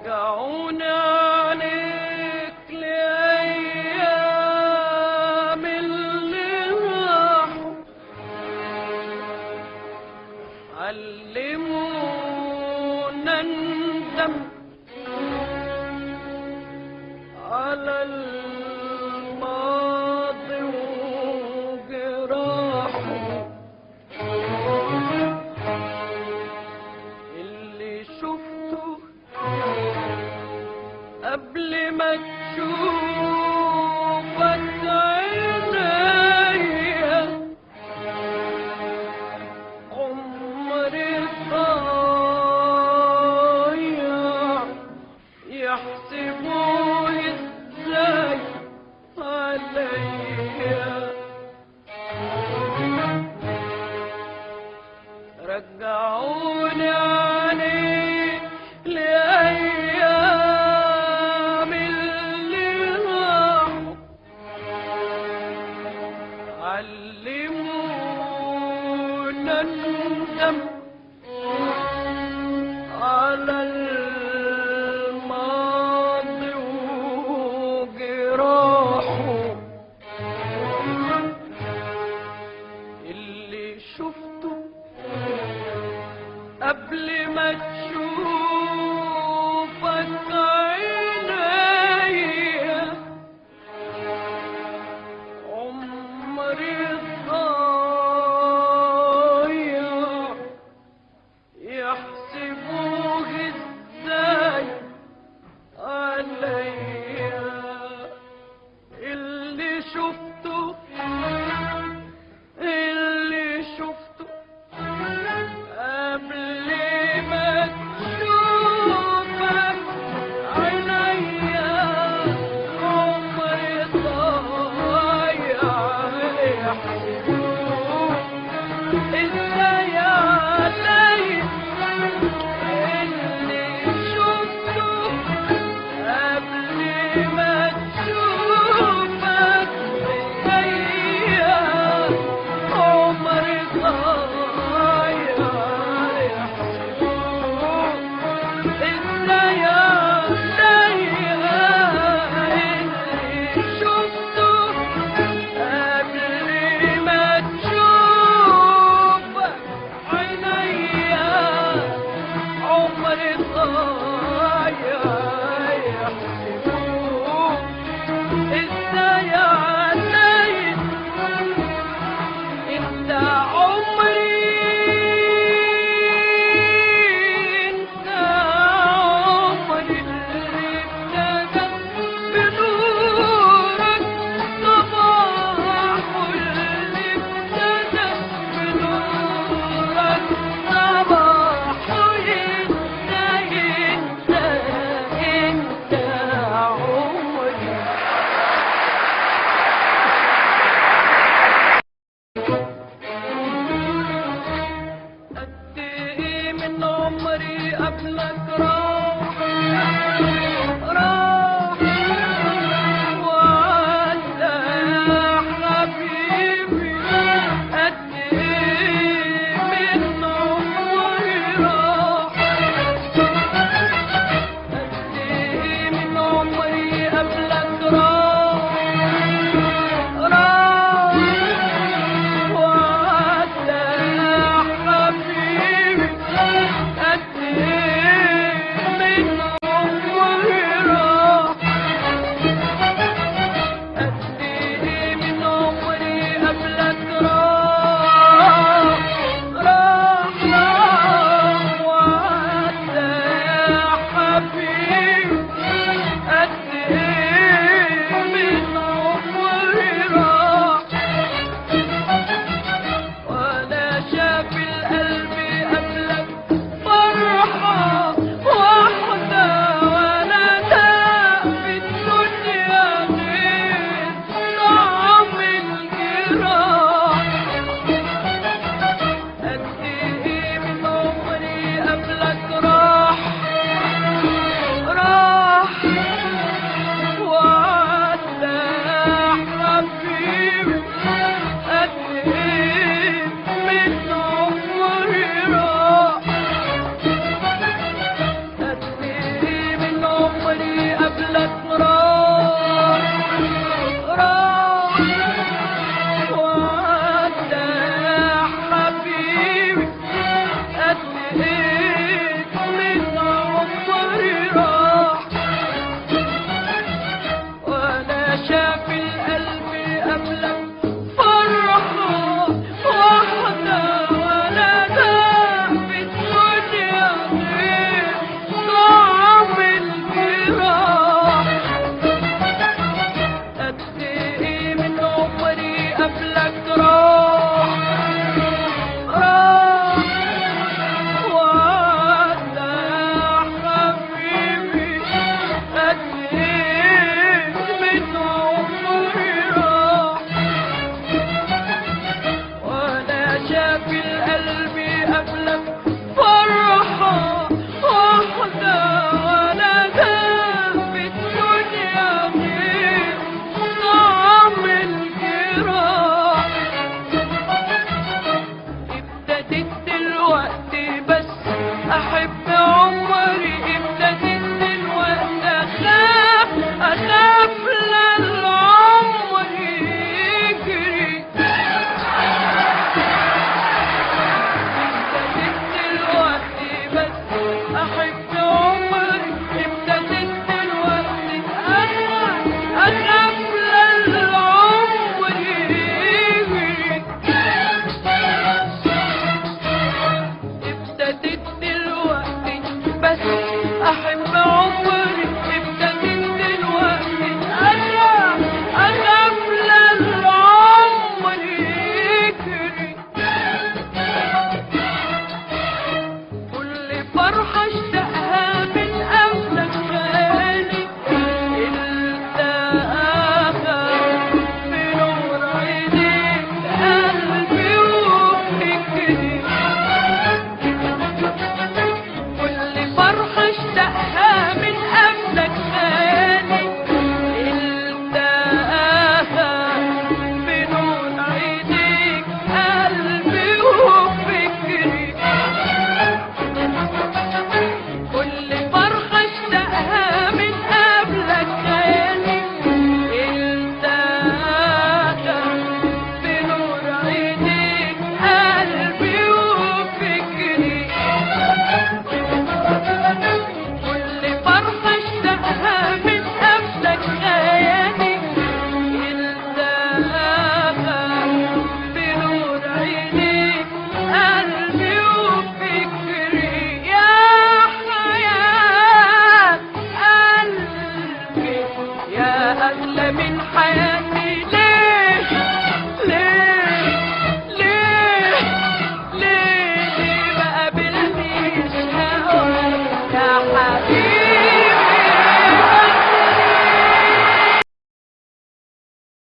رجعوني عليك لأيام اللي راحوا، علمونا ندم على الماضي وجراحه، اللي شفته قبل ما تشوفك عينيا، عمري ضايع يحسبوه ازاي عليا. رجعوني عليك لأيام اللي راحوا، علمونا ندم على الماضي وجراحه، اللي شفته قبل ما تشوفك عينيا، عمري ضايع يحسبوه ازاي عليا. اللي شفته قبل ما تشوفك عينيا، عمري ضايع يحسبوه ازاي عليا. اللي شفته قبل ما تشوفك عينيا، عمري ضايع يحسبوه ازاي عليا. اللي شفته قبل ما تشوفك عينيا، عمري ضايع يحسبوه ازاي عليا. انت عمري، انت عمري اللي ابتدى بنورك صباحه، اللي ابتدى بنورك صباحه. انت عمري. قد ايه من عمري قبلك راح وعدى يا حبيبي. قد ايه من عمري راح، قد ايه من عمري قبلك راح وعدى يا حبيبي. قد ايه من عمري أغلى من حياتي